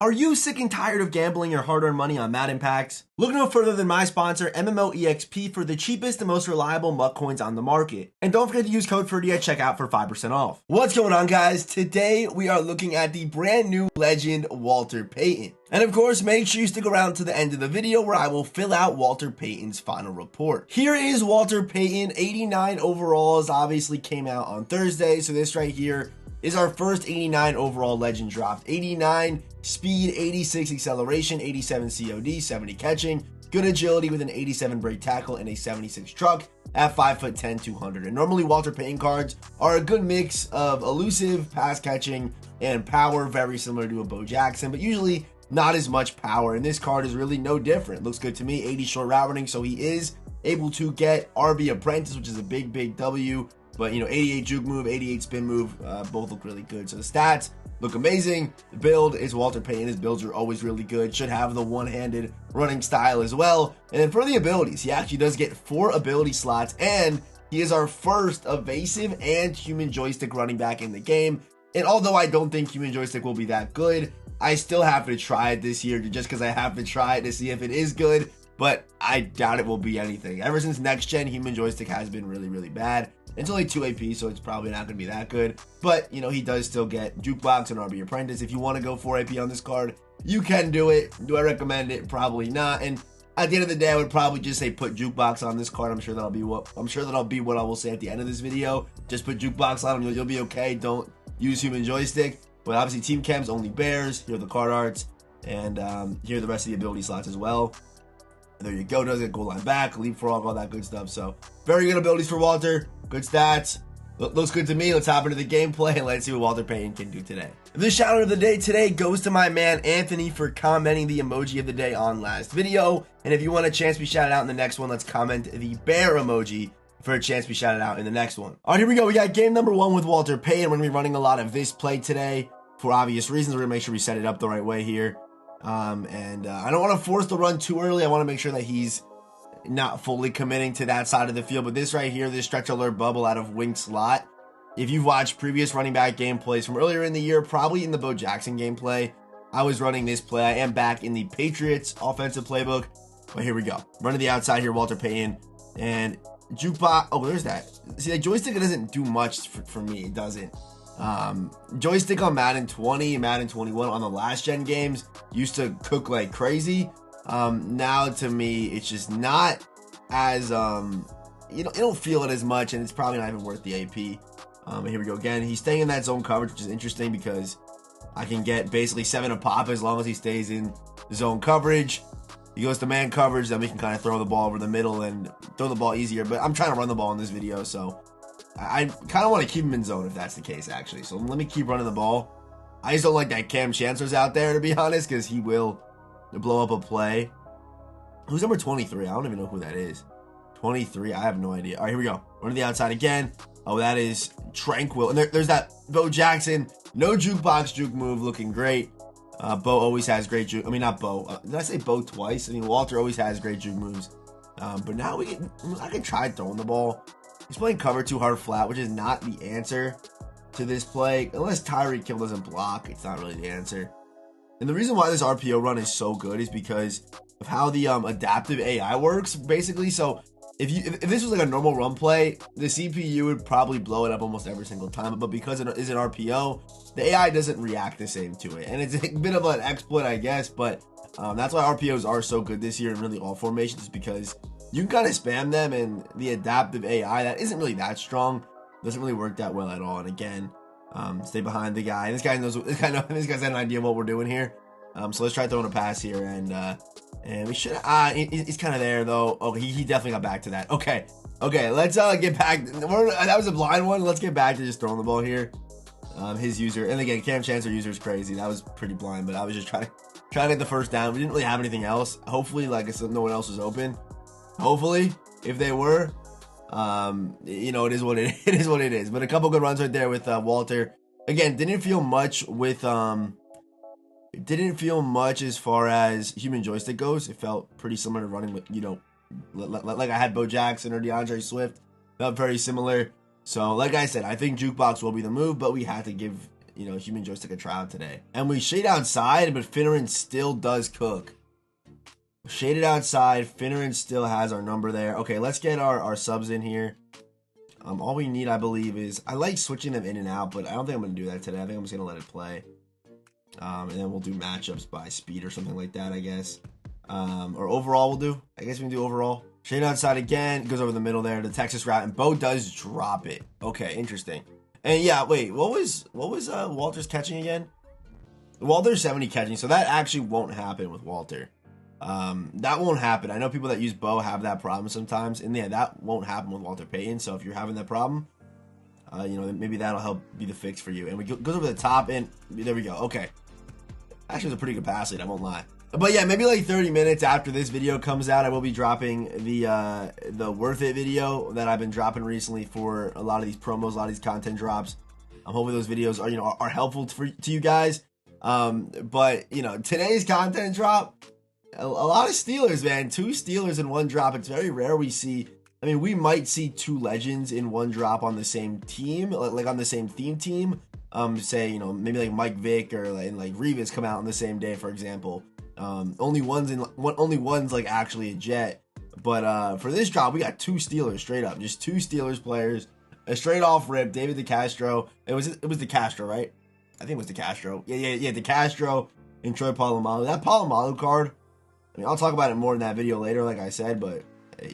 Are you sick and tired of gambling your hard-earned money on Madden packs? Look no further than my sponsor, MMOEXP, for the cheapest and most reliable MUT coins on the market. And don't forget to use code Ferdy at checkout for 5% off. What's going on, guys? Today, we are looking at the brand new legend, Walter Payton. And of course, make sure you stick around to the end of the video where I will fill out Walter Payton's final report. Here is Walter Payton, 89 overalls, obviously came out on Thursday, so this right here is our first 89 overall legend dropped. 89 speed, 86 acceleration, 87 COD, 70 catching, good agility with an 87 break tackle and a 76 truck at 5'10", 200. And normally Walter Payton cards are a good mix of elusive, pass catching, and power, very similar to a Bo Jackson, but usually not as much power. And this card is really no different. Looks good to me. 80 short route running, so he is able to get RB apprentice, which is a big W. But, 88 juke move, 88 spin move, both look really good. So the stats look amazing. The build is Walter Payton. His builds are always really good. Should have the one-handed running style as well. And then for the abilities, he actually does get 4 ability slots. And he is our first evasive and human joystick running back in the game. And although I don't think human joystick will be that good, I still have to try it this year just because I have to try it to see if it is good. But I doubt it will be anything. Ever since next gen, human joystick has been really bad. It's only 2 AP, so it's probably not going to be that good. But, he does still get Jukebox and RB Apprentice. If you want to go 4 AP on this card, you can do it. Do I recommend it? Probably not. And at the end of the day, I would probably just say put Jukebox on this card. I'm sure that'll be what I will say at the end of this video. Just put Jukebox on him. You'll be okay. Don't use human joystick. But obviously, Team Chems, only bears. Here are the card arts. And here are the rest of the ability slots as well. And there you go. Does it goal line back, leapfrog, all that good stuff. So very good abilities for Walter. Good stats. Looks good to me. Let's hop into the gameplay and let's see what Walter Payton can do today. The shout out of the day today goes to my man Anthony for commenting the emoji of the day on last video. And if you want a chance to be shouted out in the next one, let's comment the bear emoji for a chance to be shouted out in the next one. All right, here we go. We got game number 1 with Walter Payton. We're going to be running a lot of this play today for obvious reasons. We're going to make sure we set it up the right way here. I don't want to force the run too early. I want to make sure that he's not fully committing to that side of the field. But this right here, this stretch alert bubble out of wing slot, if you've watched previous running back gameplays from earlier in the year, probably in the Bo Jackson gameplay, I was running this play. I am back in the Patriots offensive playbook. But here we go. Running the outside here, Walter Payton. And jukebox. Oh, there's that. See, the joystick doesn't do much for me. It doesn't. Joystick on Madden 20 and Madden 21 on the last gen games used to cook like crazy. Now to me, it's just not as, you don't feel it as much, and it's probably not even worth the AP. Here we go again. He's staying in that zone coverage, which is interesting because I can get basically 7 a pop as long as he stays in zone coverage. He goes to man coverage, then we can kind of throw the ball over the middle and throw the ball easier, but I'm trying to run the ball in this video, so I kind of want to keep him in zone if that's the case, actually. So let me keep running the ball. I just don't like that Cam Chancellor's out there, to be honest, because he will blow up a play. Who's number 23? I don't even know who that is. 23? I have no idea. All right, here we go. Running the outside again. Oh, that is Tranquil. And there's that Bo Jackson. No jukebox juke move. Looking great. Bo always has great juke. I mean, not Bo. Did I say Bo twice? I mean, Walter always has great juke moves. But now I can try throwing the ball. He's playing cover 2 hard flat, which is not the answer to this play. Unless Tyreek Hill doesn't block, it's not really the answer. And the reason why this RPO run is so good is because of how the adaptive AI works, basically. So if this was like a normal run play, the CPU would probably blow it up almost every single time. But because it is an RPO, the AI doesn't react the same to it. And it's a bit of an exploit, I guess. But that's why RPOs are so good this year in really all formations, because you can kind of spam them, and the adaptive AI that isn't really that strong doesn't really work that well at all. And again, stay behind the guy. This guy knows. This guy's had an idea of what we're doing here. So let's try throwing a pass here, and we should. He's kind of there though. Oh, he definitely got back to that. Okay. Let's get back. That was a blind one. Let's get back to just throwing the ball here. His user, and again, Cam Chancellor user is crazy. That was pretty blind, but I was just trying to get the first down. We didn't really have anything else. Hopefully, like I said, no one else was open. Hopefully, if they were, it is what it is. What it is. But a couple good runs right there with Walter. Again, didn't feel much with didn't feel much as far as human joystick goes. It felt pretty similar to running with, like I had Bo Jackson or DeAndre Swift. Felt very similar. So, like I said, I think jukebox will be the move, but we have to give you know, human joystick a tryout today. And we shade outside, but Finneran still does cook. Shaded outside, Finneran still has our number there. Okay, let's get our subs in here. All we need, I believe, is... I like switching them in and out, but I don't think I'm going to do that today. I think I'm just going to let it play. And then we'll do matchups by speed or something like that, I guess. Or overall we'll do. I guess we can do overall. Shade outside again. Goes over the middle there. The Texas route. And Bo does drop it. Okay, interesting. And yeah, wait. What was Walter's catching again? Walter's 70 catching. So that actually won't happen with Walter. That won't happen. I know people that use Bo have that problem sometimes. And yeah, that won't happen with Walter Payton. So if you're having that problem, you know, maybe that'll help be the fix for you. And we goes over the top and there we go. Okay. Actually, it was a pretty good pass lead, I won't lie. But yeah, maybe like 30 minutes after this video comes out, I will be dropping the Worth It video that I've been dropping recently for a lot of these promos, a lot of these content drops. I'm hoping those videos are, you know, are helpful to you guys. But, you know, today's content drop, a lot of Steelers, man. 2 Steelers in one drop. It's very rare we see. I mean, we might see 2 legends in one drop on the same team, like on the same theme team. Say, you know, maybe like Mike Vick or like Revis come out on the same day, for example. Only one's like actually a Jet. But for this drop, we got 2 Steelers straight up, just 2 Steelers players, a straight off rip. David DeCastro. It was DeCastro, right? I think it was DeCastro. Yeah, DeCastro and Troy Polamalu. That Polamalu card. I mean, I'll talk about it more in that video later, like I said, but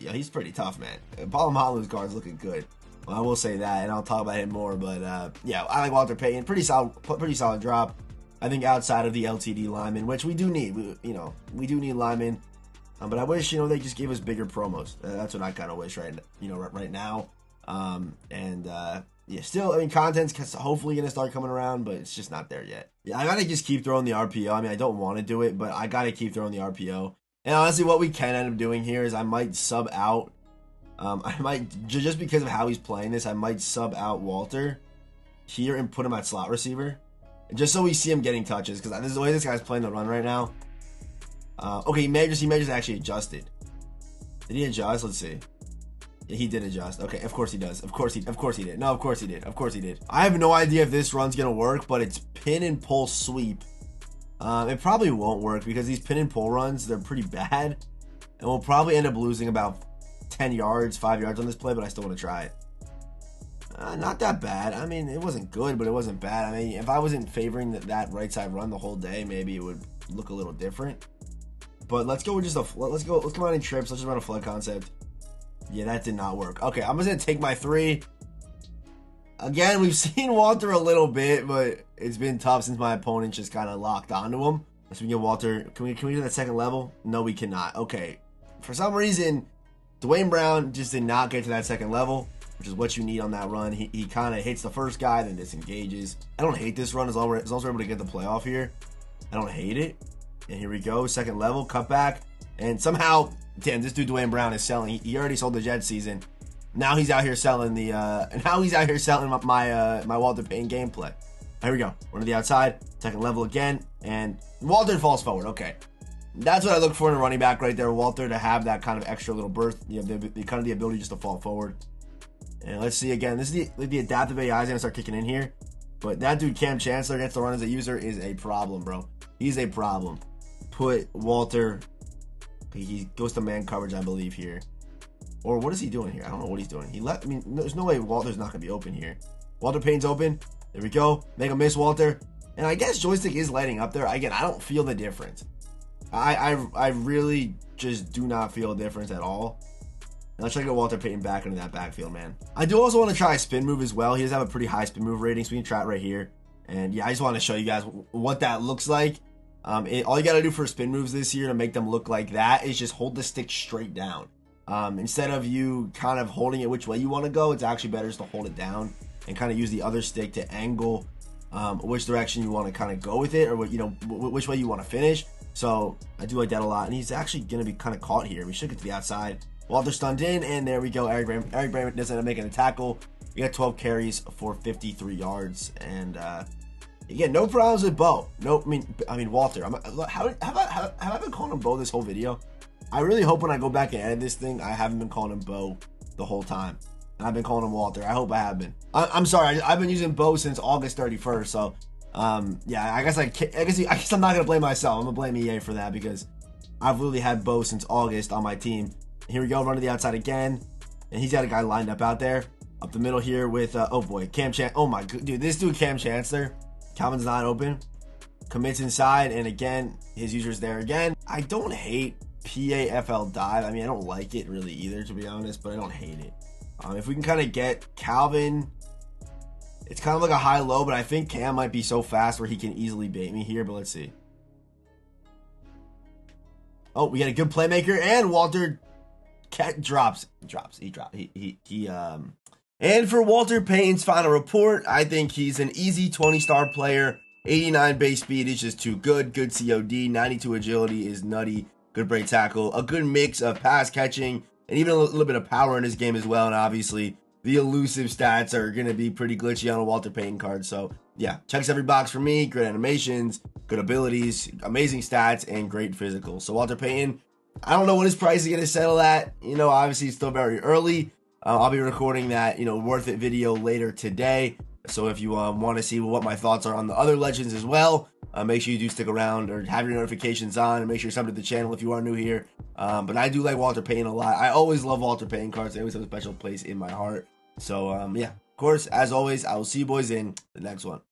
yeah, he's pretty tough, man. Polamalu's card's looking good. Well, I will say that, and I'll talk about him more. But yeah, I like Walter Payton. Pretty solid drop. I think outside of the LTD linemen, which we do need. We do need linemen. But I wish, you know, they just gave us bigger promos. That's what I kind of wish right now. Yeah, still, I mean, content's hopefully going to start coming around, but it's just not there yet. Yeah, I got to just keep throwing the RPO. I mean, I don't want to do it, but I got to keep throwing the RPO. And honestly, what we can end up doing here is I might sub out. I might, just because of how he's playing this, I might sub out Walter here and put him at slot receiver. Just so we see him getting touches, because this is the way this guy's playing the run right now. Okay, he may just actually adjusted. Did he adjust? Let's see. Yeah, he did adjust. Okay, of course he does. Of course he did. No, of course he did. I have no idea if this run's gonna work, but it's pin and pull sweep. It probably won't work because these pin and pull runs, they're pretty bad. And we'll probably end up losing about 10 yards, 5 yards on this play, but I still want to try it. Not that bad. I mean, it wasn't good, but it wasn't bad. I mean, if I wasn't favoring that right side run the whole day, maybe it would look a little different. But let's go with just let's come out in trips. Let's just run a flood concept. Yeah, that did not work. Okay, I'm just gonna take my 3. Again, we've seen Walter a little bit, but it's been tough since my opponent just kind of locked onto him. Let's get Walter. Can we do that second level? No, we cannot. Okay, for some reason, Dwayne Brown just did not get to that second level, which is what you need on that run. He kind of hits the first guy, then disengages. I don't hate this run as long as we're able to get the playoff here. I don't hate it. And here we go, second level, cut back. And somehow, damn, this dude Dwayne Brown is selling. He already sold the Jet season. Now he's out here selling my Walter Payton gameplay. Here we go. Run to the outside, second level again, and Walter falls forward. Okay. That's what I look for in a running back right there, Walter, to have that kind of extra little burst, you know, the kind of the ability just to fall forward. And let's see again. This is the adaptive AI is gonna start kicking in here. But that dude Cam Chancellor against the run as a user is a problem, bro. He's a problem. Put Walter. He goes to man coverage, I believe, here. Or what is he doing here? I don't know what he's doing. He left. I mean, there's no way Walter's not gonna be open here. Walter Payton's open. There we go. Make a miss, Walter. And I guess joystick is lighting up there. Again, I don't feel the difference. I really just do not feel a difference at all. And let's try to get Walter Payton back into that backfield, man. I do also want to try a spin move as well. He does have a pretty high spin move rating, so we can try it right here. And yeah, I just want to show you guys what that looks like. All you got to do for spin moves this year to make them look like that is just hold the stick straight down. Instead of you kind of holding it which way you want to go, it's actually better just to hold it down and kind of use the other stick to angle which direction you want to kind of go with it, or what, you know, which way you want to finish. So I do like that a lot. And he's actually going to be kind of caught here. We should get to the outside. Walter stunned in, and there we go. Eric Brandon doesn't end up making a tackle. We got 12 carries for 53 yards. And again, no problems with Bo. No, I mean Walter. Have I been calling him Bo this whole video? I really hope when I go back and edit this thing, I haven't been calling him Bo the whole time. And I've been calling him Walter. I hope I have been. I'm sorry. I've been using Bo since August 31st. So Yeah, I guess I'm not gonna blame myself. I'm gonna blame EA for that because I've literally had Bo since August on my team. Here we go, run to the outside again, and he's got a guy lined up out there, up the middle here with oh boy, Cam Chan. Oh my god, dude, this dude Cam Chancellor. Calvin's not open. Commits inside, and again, his user's there again. I don't hate PAFL dive. I mean, I don't like it really either, to be honest, but I don't hate it. If we can kind of get Calvin, it's kind of like a high-low, but I think Cam might be so fast where he can easily bait me here, but let's see. Oh, we got a good playmaker, and Walter drops. And for Walter Payton's final report, I think he's an easy 20-star player. 89 base speed is just too good. Good COD. 92 agility is nutty. Good break tackle. A good mix of pass catching and even a little bit of power in his game as well. And obviously, the elusive stats are going to be pretty glitchy on a Walter Payton card. So, yeah, checks every box for me. Great animations, good abilities, amazing stats, and great physical. So, Walter Payton, I don't know what his price is going to settle at. You know, obviously, it's still very early. I'll be recording that, worth it video later today. So if you want to see what my thoughts are on the other legends as well, make sure you do stick around or have your notifications on, and make sure you sub to the channel if you are new here. But I do like Walter Payton a lot. I always love Walter Payton cards. They always have a special place in my heart. So yeah, of course, as always, I will see you boys in the next one.